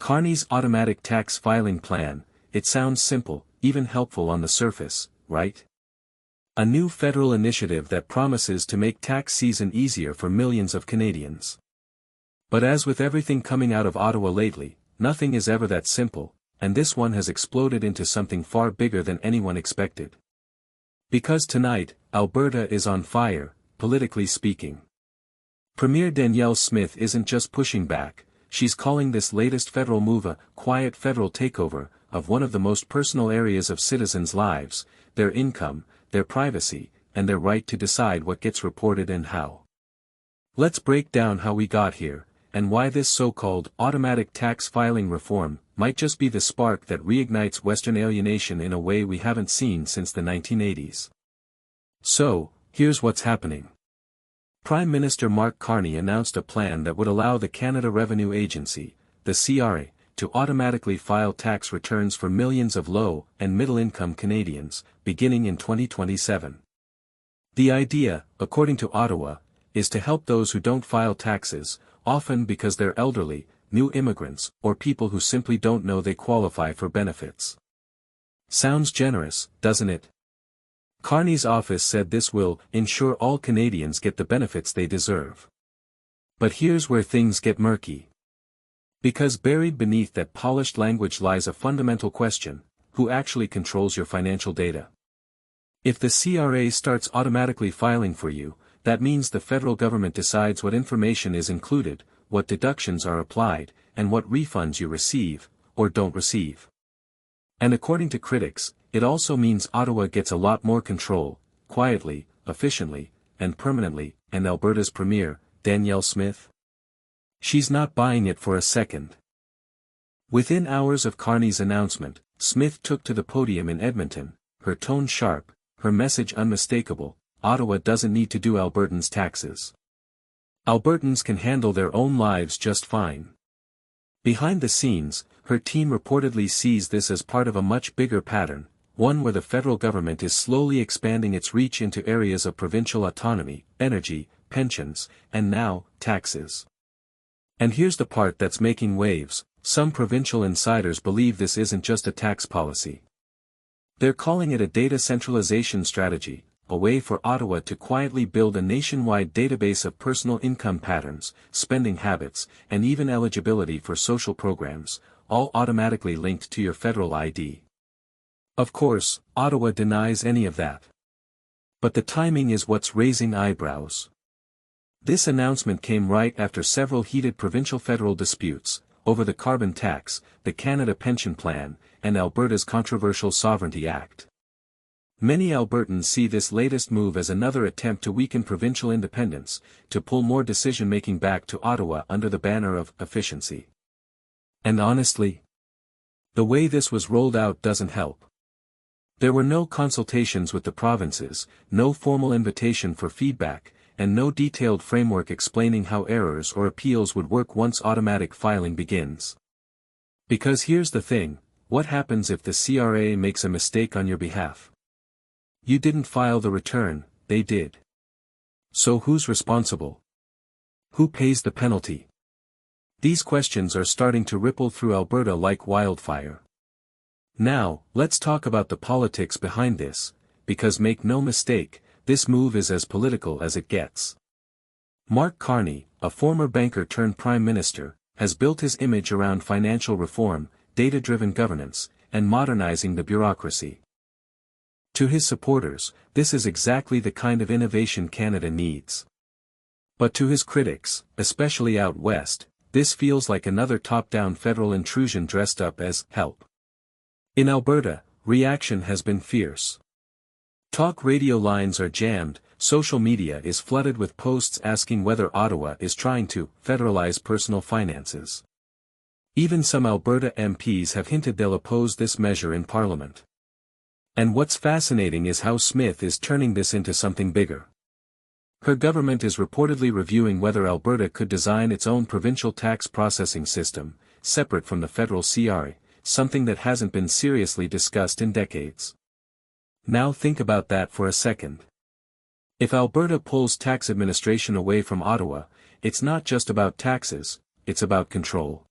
Carney's automatic tax filing plan, it sounds simple, even helpful on the surface, right? A new federal initiative that promises to make tax season easier for millions of Canadians. But as with everything coming out of Ottawa lately, nothing is ever that simple, and this one has exploded into something far bigger than anyone expected. Because tonight, Alberta is on fire, politically speaking. Premier Danielle Smith isn't just pushing back, she's calling this latest federal move a quiet federal takeover of one of the most personal areas of citizens' lives, their income, their privacy, and their right to decide what gets reported and how. Let's break down how we got here, and why this so-called automatic tax filing reform might just be the spark that reignites Western alienation in a way we haven't seen since the 1980s. So, here's what's happening. Prime Minister Mark Carney announced a plan that would allow the Canada Revenue Agency, the CRA, to automatically file tax returns for millions of low- and middle-income Canadians, beginning in 2027. The idea, according to Ottawa, is to help those who don't file taxes, often because they're elderly, new immigrants, or people who simply don't know they qualify for benefits. Sounds generous, doesn't it? Carney's office said this will ensure all Canadians get the benefits they deserve. But here's where things get murky. Because buried beneath that polished language lies a fundamental question: who actually controls your financial data? If the CRA starts automatically filing for you, that means the federal government decides what information is included, what deductions are applied, and what refunds you receive, or don't receive. And according to critics, it also means Ottawa gets a lot more control, quietly, efficiently, and permanently, and Alberta's Premier, Danielle Smith? She's not buying it for a second. Within hours of Carney's announcement, Smith took to the podium in Edmonton, her tone sharp, her message unmistakable: Ottawa doesn't need to do Albertans' taxes. Albertans can handle their own lives just fine. Behind the scenes, her team reportedly sees this as part of a much bigger pattern, one where the federal government is slowly expanding its reach into areas of provincial autonomy, energy, pensions, and now, taxes. And here's the part that's making waves: some provincial insiders believe this isn't just a tax policy. They're calling it a data centralization strategy, a way for Ottawa to quietly build a nationwide database of personal income patterns, spending habits, and even eligibility for social programs, all automatically linked to your federal ID. Of course, Ottawa denies any of that. But the timing is what's raising eyebrows. This announcement came right after several heated provincial-federal disputes, over the carbon tax, the Canada Pension Plan, and Alberta's controversial Sovereignty Act. Many Albertans see this latest move as another attempt to weaken provincial independence, to pull more decision-making back to Ottawa under the banner of efficiency. And honestly, the way this was rolled out doesn't help. There were no consultations with the provinces, no formal invitation for feedback, and no detailed framework explaining how errors or appeals would work once automatic filing begins. Because here's the thing: what happens if the CRA makes a mistake on your behalf? You didn't file the return, they did. So who's responsible? Who pays the penalty? These questions are starting to ripple through Alberta like wildfire. Now, let's talk about the politics behind this, because make no mistake, this move is as political as it gets. Mark Carney, a former banker turned prime minister, has built his image around financial reform, data-driven governance, and modernizing the bureaucracy. To his supporters, this is exactly the kind of innovation Canada needs. But to his critics, especially out west, this feels like another top-down federal intrusion dressed up as help. In Alberta, reaction has been fierce. Talk radio lines are jammed, social media is flooded with posts asking whether Ottawa is trying to federalize personal finances. Even some Alberta MPs have hinted they'll oppose this measure in Parliament. And what's fascinating is how Smith is turning this into something bigger. Her government is reportedly reviewing whether Alberta could design its own provincial tax processing system, separate from the federal CRA, something that hasn't been seriously discussed in decades. Now think about that for a second. If Alberta pulls tax administration away from Ottawa, it's not just about taxes, it's about control.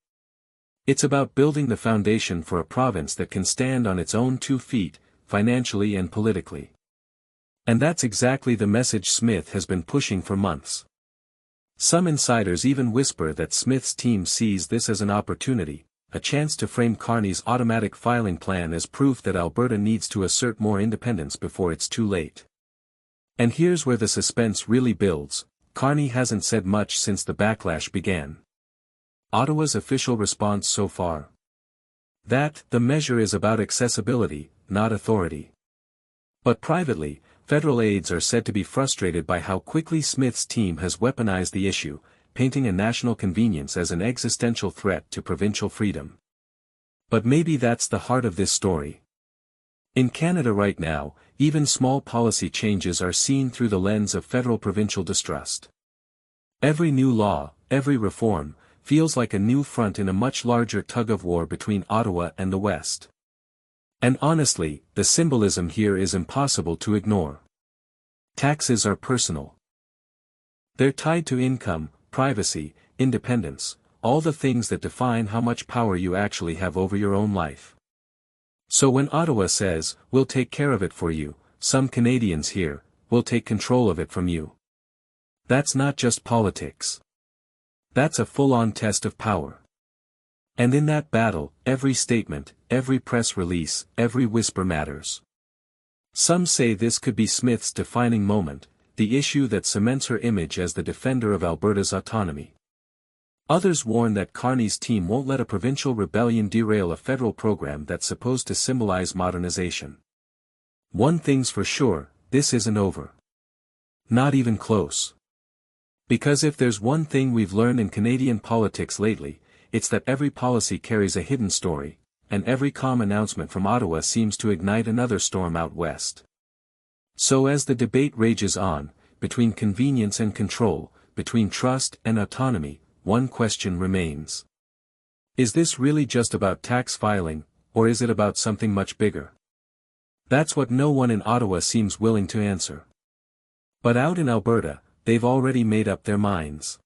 It's about building the foundation for a province that can stand on its own 2 feet, financially and politically. And that's exactly the message Smith has been pushing for months. Some insiders even whisper that Smith's team sees this as an opportunity, a chance to frame Carney's automatic filing plan as proof that Alberta needs to assert more independence before it's too late. And here's where the suspense really builds. Carney hasn't said much since the backlash began. Ottawa's official response so far? That the measure is about accessibility, not authority. But privately, federal aides are said to be frustrated by how quickly Smith's team has weaponized the issue, painting a national convenience as an existential threat to provincial freedom. But maybe that's the heart of this story. In Canada right now, even small policy changes are seen through the lens of federal-provincial distrust. Every new law, every reform, feels like a new front in a much larger tug-of-war between Ottawa and the West. And honestly, the symbolism here is impossible to ignore. Taxes are personal. They're tied to income, privacy, independence, all the things that define how much power you actually have over your own life. So when Ottawa says, "We'll take care of it for you," some Canadians hear, "We'll take control of it from you." That's not just politics. That's a full-on test of power. And in that battle, every statement, every press release, every whisper matters. Some say this could be Smith's defining moment, the issue that cements her image as the defender of Alberta's autonomy. Others warn that Carney's team won't let a provincial rebellion derail a federal program that's supposed to symbolize modernization. One thing's for sure, this isn't over. Not even close. Because if there's one thing we've learned in Canadian politics lately, it's that every policy carries a hidden story, and every calm announcement from Ottawa seems to ignite another storm out west. So as the debate rages on, between convenience and control, between trust and autonomy, one question remains. Is this really just about tax filing, or is it about something much bigger? That's what no one in Ottawa seems willing to answer. But out in Alberta, they've already made up their minds.